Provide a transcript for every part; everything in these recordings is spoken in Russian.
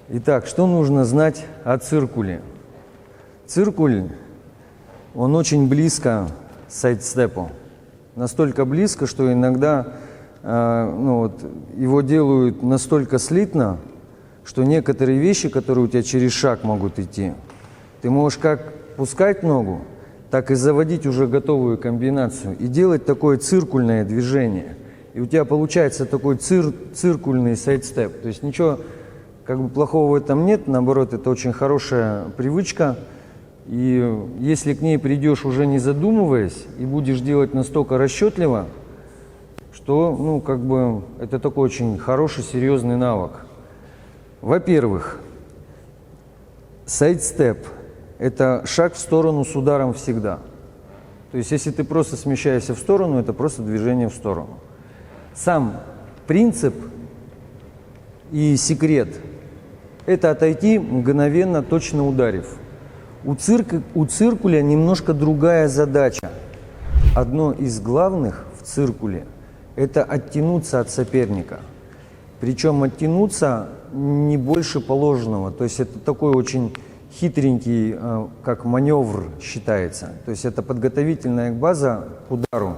Итак, что нужно знать о циркуле? Циркуль, он очень близко к сайдстепу. Настолько близко, что иногда его делают настолько слитно, что некоторые вещи, которые у тебя через шаг могут идти, ты можешь как пускать ногу, так и заводить уже готовую комбинацию и делать такое циркульное движение. И у тебя получается такой циркульный сайдстеп. То есть ничего плохого в этом нет, наоборот, это очень хорошая привычка. И если к ней придешь уже не задумываясь и будешь делать настолько расчетливо, что это такой очень хороший, серьезный навык. Во-первых, сайдстеп – это шаг в сторону с ударом всегда. То есть если ты просто смещаешься в сторону, это просто движение в сторону. Сам принцип и секрет – это отойти мгновенно, точно ударив. У циркуля немножко другая задача. Одно из главных в циркуле – это оттянуться от соперника. Причем оттянуться не больше положенного. То есть это такой очень хитренький, как маневр считается. То есть это подготовительная база к удару.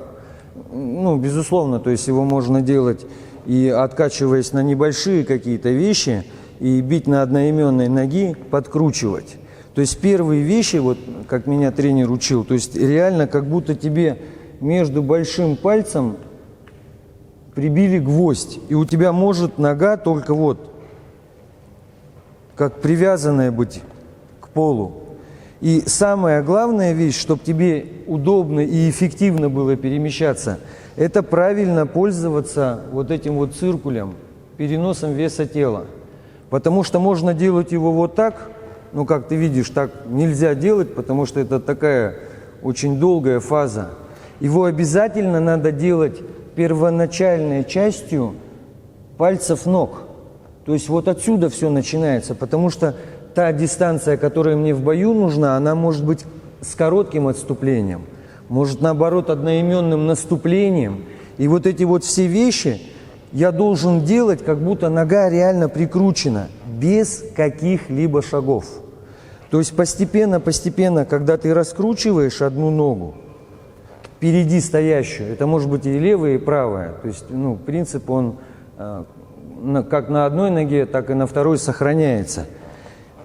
Безусловно, то есть его можно делать и откачиваясь на небольшие какие-то вещи, и бить на одноименной ноге, подкручивать. То есть первые вещи, вот как меня тренер учил, то есть реально как будто тебе между большим пальцем прибили гвоздь, и у тебя может нога только как привязанная быть к полу. И самая главная вещь, чтобы тебе удобно и эффективно было перемещаться, это правильно пользоваться вот этим циркулем, переносом веса тела. Потому что можно делать его вот так, как ты видишь, так нельзя делать, потому что это такая очень долгая фаза. Его обязательно надо делать первоначальной частью пальцев ног. То есть вот отсюда все начинается, потому что та дистанция, которая мне в бою нужна, она может быть с коротким отступлением, может наоборот одноименным наступлением. И вот эти все вещи я должен делать, как будто нога реально прикручена, без каких-либо шагов. То есть постепенно, когда ты раскручиваешь одну ногу, впереди стоящую, это может быть и левая, и правая. То есть, принцип, он как на одной ноге, так и на второй сохраняется.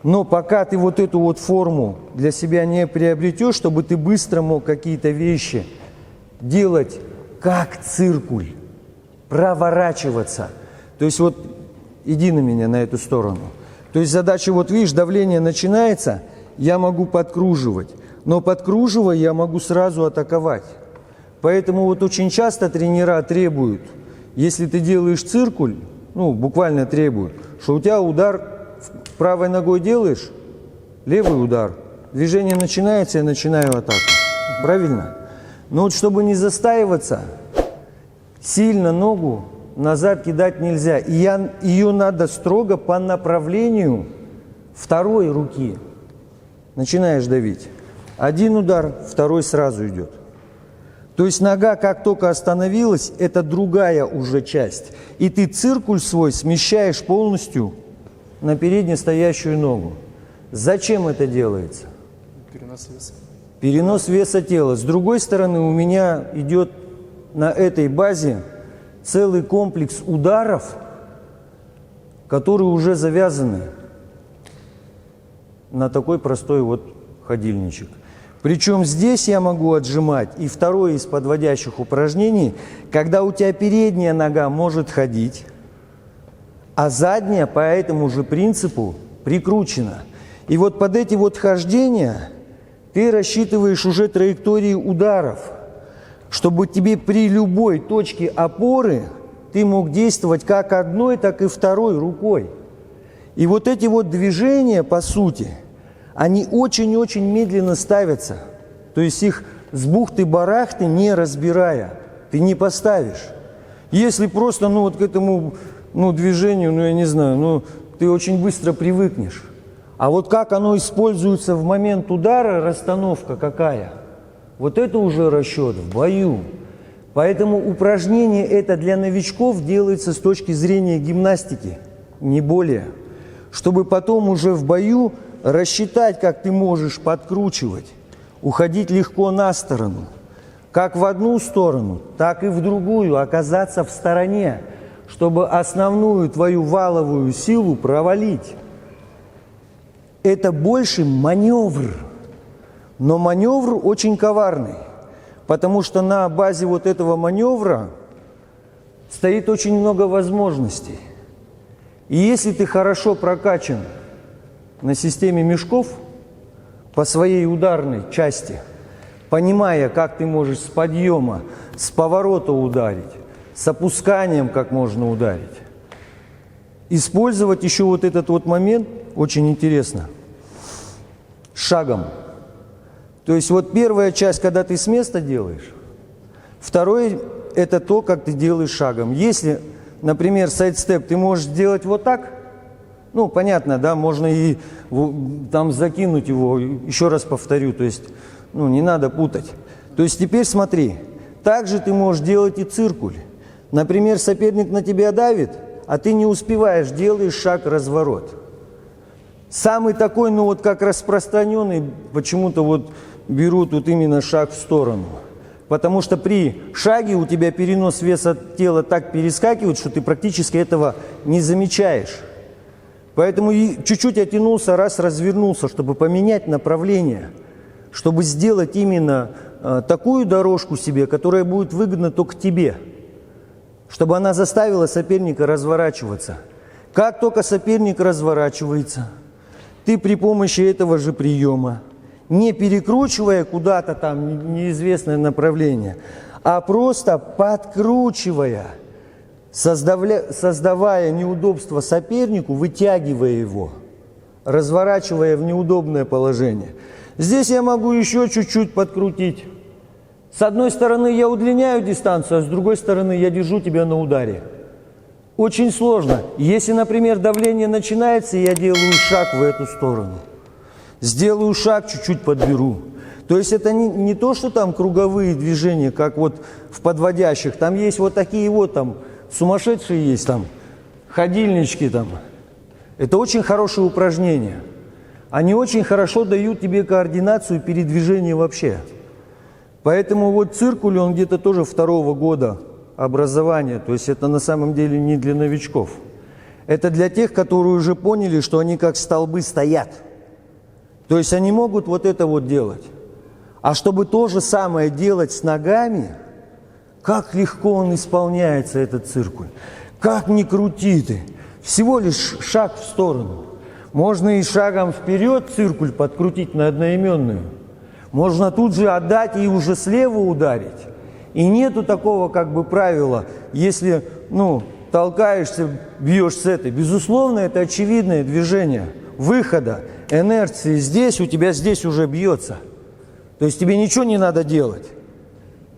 Но пока ты эту форму для себя не приобретешь, чтобы ты быстро мог какие-то вещи делать как циркуль, проворачиваться. То есть иди на меня, на эту сторону. То есть задача, видишь, давление начинается, я могу подкруживать. Но подкруживая, я могу сразу атаковать. Поэтому очень часто тренера требуют, если ты делаешь циркуль, буквально требуют, что у тебя удар правой ногой делаешь, левый удар. Движение начинается, я начинаю атаку. Правильно? Но чтобы не застаиваться, сильно ногу назад кидать нельзя. И ее надо строго по направлению второй руки. Начинаешь давить. Один удар, второй сразу идет. То есть нога, как только остановилась, это другая уже часть. И ты циркуль свой смещаешь полностью на переднестоящую ногу. Зачем это делается? Перенос веса. Перенос веса тела. С другой стороны, у меня идет на этой базе целый комплекс ударов, которые уже завязаны на такой простой ходильничек. Причем здесь я могу отжимать и второе из подводящих упражнений, когда у тебя передняя нога может ходить, а задняя по этому же принципу прикручена. И под эти хождения ты рассчитываешь уже траектории ударов, чтобы тебе при любой точке опоры ты мог действовать как одной, так и второй рукой. И эти движения, по сути, они очень-очень медленно ставятся. То есть их с бухты-барахты не разбирая, ты не поставишь. Если просто, к этому, движению, я не знаю, ты очень быстро привыкнешь. А как оно используется в момент удара, расстановка какая, это уже расчет в бою. Поэтому упражнение это для новичков делается с точки зрения гимнастики, не более. чтобы потом уже в бою рассчитать, как ты можешь подкручивать, уходить легко на сторону, как в одну сторону, так и в другую, оказаться в стороне, чтобы основную твою валовую силу провалить. Это больше маневр, но маневр очень коварный, потому что на базе вот этого маневра стоит очень много возможностей. И если ты хорошо прокачан на системе мешков по своей ударной части, понимая, как ты можешь с подъема, с поворота ударить, с опусканием как можно ударить, использовать еще вот этот вот момент очень интересно. Шагом. То есть вот первая часть, когда ты с места делаешь, второе – это то, как ты делаешь шагом. Если, например, сайдстеп ты можешь делать вот так, ну, понятно, да, можно и там закинуть его, еще раз повторю, то есть, ну, не надо путать. То есть теперь смотри, также ты можешь делать и циркуль. Например, соперник на тебя давит, а ты не успеваешь, делаешь шаг-разворот. Самый такой, ну вот как распространенный, почему-то вот берут вот именно шаг в сторону. Потому что при шаге у тебя перенос веса тела так перескакивает, что ты практически этого не замечаешь. Поэтому чуть-чуть оттянулся, раз развернулся, чтобы поменять направление, чтобы сделать именно такую дорожку себе, которая будет выгодна только тебе, чтобы она заставила соперника разворачиваться. Как только соперник разворачивается, ты при помощи этого же приема, не перекручивая куда-то там неизвестное направление, а просто подкручивая, создавая неудобство сопернику, вытягивая его, разворачивая в неудобное положение. Здесь я могу еще чуть-чуть подкрутить. С одной стороны я удлиняю дистанцию, а с другой стороны я держу тебя на ударе. Очень сложно. Если, например, давление начинается, я делаю шаг в эту сторону. Сделаю шаг, чуть-чуть подберу. То есть это не то, что там круговые движения, как вот в подводящих. Там есть вот такие вот там сумасшедшие есть там, ходильнички там. Это очень хорошее упражнение. Они очень хорошо дают тебе координацию передвижения вообще. Поэтому вот циркуль, он где-то тоже 2-го года образования. То есть это на самом деле не для новичков. Это для тех, которые уже поняли, что они как столбы стоят. То есть они могут вот это вот делать. А чтобы то же самое делать с ногами, как легко он исполняется, этот циркуль. Как ни крути ты. Всего лишь шаг в сторону. Можно и шагом вперед циркуль подкрутить на одноименную. Можно тут же отдать и уже слева ударить. И нету такого как бы правила, если, ну, толкаешься, бьешь с этой. Безусловно, это очевидное движение выхода, инерции. Здесь у тебя здесь уже бьется. То есть тебе ничего не надо делать.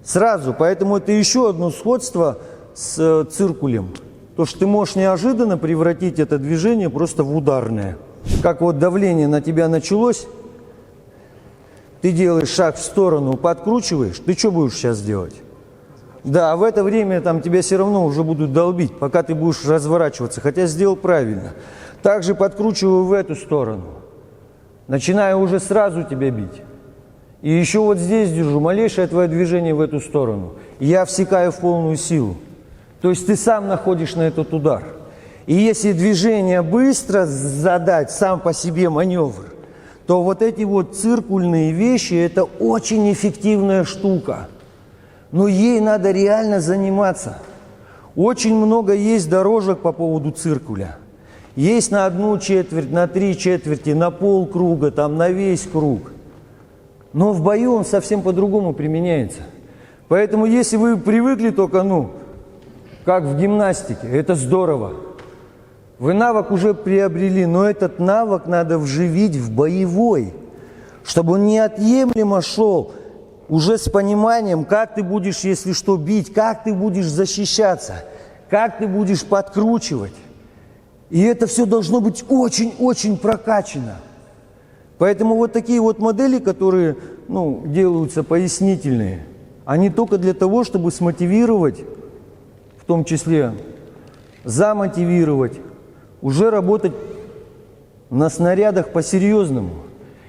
Сразу. Поэтому это еще одно сходство с циркулем. То, что ты можешь неожиданно превратить это движение просто в ударное. Как вот давление на тебя началось, ты делаешь шаг в сторону, подкручиваешь, ты что будешь сейчас делать? Да, а в это время там тебя все равно уже будут долбить, пока ты будешь разворачиваться, хотя сделал правильно. Также подкручиваю в эту сторону, начинаю уже сразу тебя бить. И еще вот здесь держу, малейшее твое движение в эту сторону. Я всекаю в полную силу. То есть ты сам находишь на этот удар. И если движение быстро задать, сам по себе маневр, то вот эти вот циркульные вещи – это очень эффективная штука. Но ей надо реально заниматься. Очень много есть дорожек по поводу циркуля. Есть на 1/4, на 3/4, на полкруга, там, на весь круг. Но в бою он совсем по-другому применяется. Поэтому если вы привыкли только, ну, как в гимнастике, это здорово. Вы навык уже приобрели, но этот навык надо вживить в боевой, чтобы он неотъемлемо шел уже с пониманием, как ты будешь, если что, бить, как ты будешь защищаться, как ты будешь подкручивать. И это все должно быть очень-очень прокачано. Поэтому вот такие вот модели, которые, ну, делаются пояснительные, они только для того, чтобы смотивировать, в том числе замотивировать, уже работать на снарядах по-серьезному.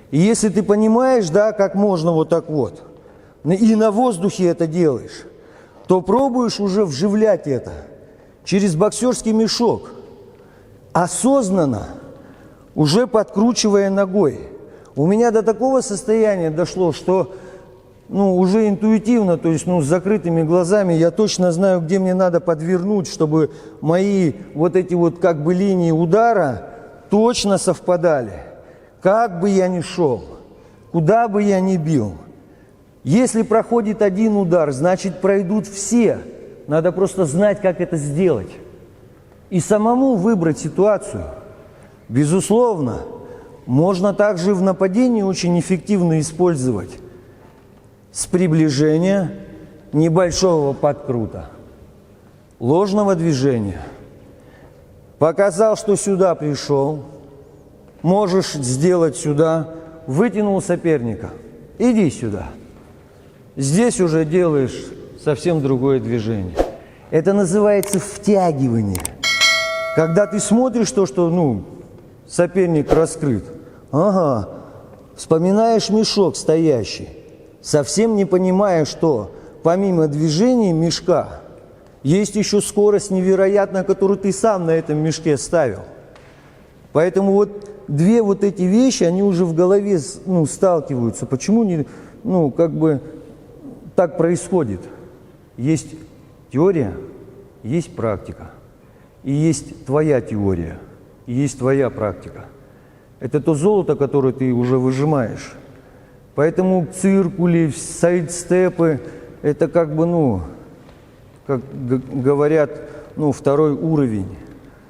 И если ты понимаешь, да, как можно вот так вот, и на воздухе это делаешь, то пробуешь уже вживлять это через боксерский мешок, осознанно, уже подкручивая ногой. У меня до такого состояния дошло, что уже интуитивно, то есть с закрытыми глазами я точно знаю, где мне надо подвернуть, чтобы мои вот эти вот как бы линии удара точно совпадали. Как бы я ни шел, куда бы я ни бил. Если проходит один удар, значит пройдут все. Надо просто знать, как это сделать. И самому выбрать ситуацию. Безусловно, можно также в нападении очень эффективно использовать с приближения небольшого подкрута, ложного движения. Показал, что сюда пришел, можешь сделать сюда, вытянул соперника, иди сюда. Здесь уже делаешь совсем другое движение. Это называется втягивание. Когда ты смотришь то, что соперник раскрыт, ага, вспоминаешь мешок стоящий, совсем не понимая, что помимо движения мешка есть еще скорость невероятная, которую ты сам на этом мешке ставил. Поэтому вот две вот эти вещи, они уже в голове сталкиваются. Почему не, так происходит? Есть теория, есть практика. И есть твоя теория, и есть твоя практика. Это то золото, которое ты уже выжимаешь. Поэтому циркули, сайдстепы, это как говорят, второй уровень.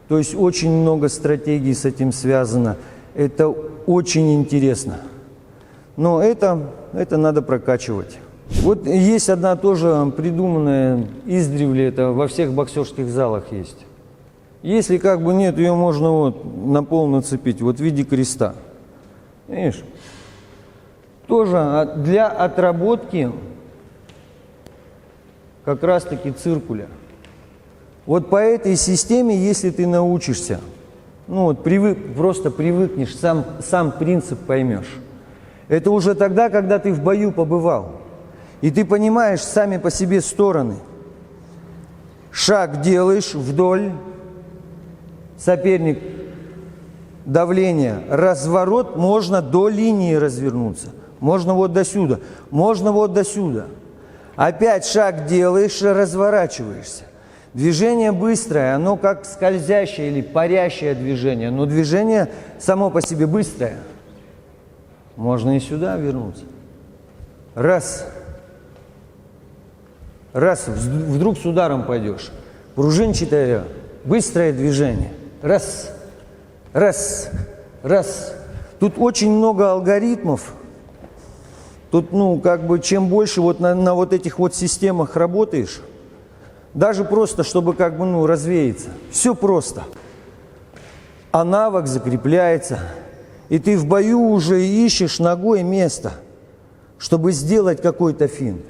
То есть очень много стратегий с этим связано. Это очень интересно. Но это надо прокачивать. Вот есть одна тоже придуманная издревле, это во всех боксерских залах есть. Если нет, ее можно на пол нацепить, в виде креста. Видишь? Тоже для отработки как раз-таки циркуля. Вот по этой системе, если ты научишься, просто привыкнешь, сам принцип поймешь. Это уже тогда, когда ты в бою побывал. И ты понимаешь сами по себе стороны. Шаг делаешь вдоль, соперник, давление, разворот, можно до линии развернуться. Можно вот до сюда, можно вот до сюда. Опять шаг делаешь, разворачиваешься. Движение быстрое, оно как скользящее или парящее движение, но движение само по себе быстрое. Можно и сюда вернуться. Раз. Раз, вдруг с ударом пойдешь. Пружинчатое, быстрое движение. Раз, раз, раз. Тут очень много алгоритмов. Тут, чем больше на этих системах работаешь, даже просто, чтобы развеяться. Все просто. А навык закрепляется. И ты в бою уже ищешь ногой место, чтобы сделать какой-то финт.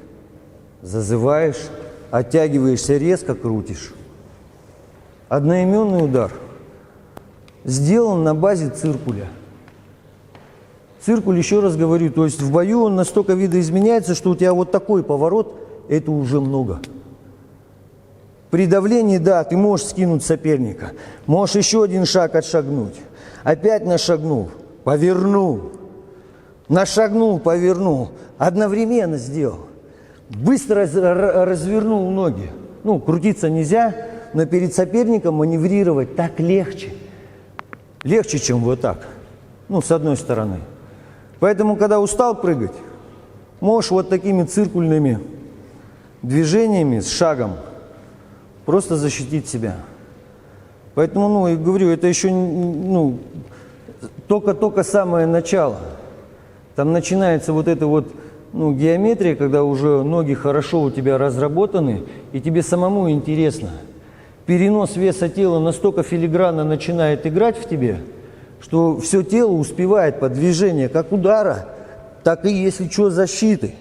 Зазываешь, оттягиваешься, резко крутишь. Одноименный удар сделан на базе циркуля. Циркуль, еще раз говорю, то есть в бою он настолько видоизменяется, что у тебя вот такой поворот, это уже много. При давлении, да, ты можешь скинуть соперника, можешь еще один шаг отшагнуть, опять нашагнул, повернул, нашагнул, повернул, одновременно сделал. Быстро развернул ноги. Крутиться нельзя, но перед соперником маневрировать так легче. Легче, чем вот так. С одной стороны. Поэтому, когда устал прыгать, можешь вот такими циркульными движениями, с шагом, просто защитить себя. Поэтому, я говорю, это еще, только самое начало. Там начинается геометрия, когда уже ноги хорошо у тебя разработаны, и тебе самому интересно. Перенос веса тела настолько филигранно начинает играть в тебе, что все тело успевает под движение как удара, так и, если что, защиты.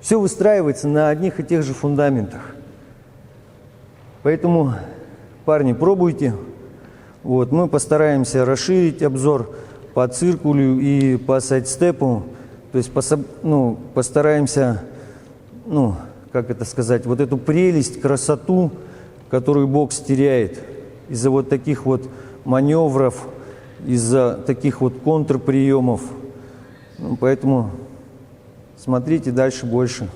Все выстраивается на одних и тех же фундаментах. Поэтому, парни, пробуйте. Мы постараемся расширить обзор. по циркулю и по сайдстепу. То есть постараемся, как это сказать, вот эту прелесть, красоту, которую бокс теряет из-за вот таких вот маневров, из-за таких вот контрприемов. Поэтому смотрите дальше больше.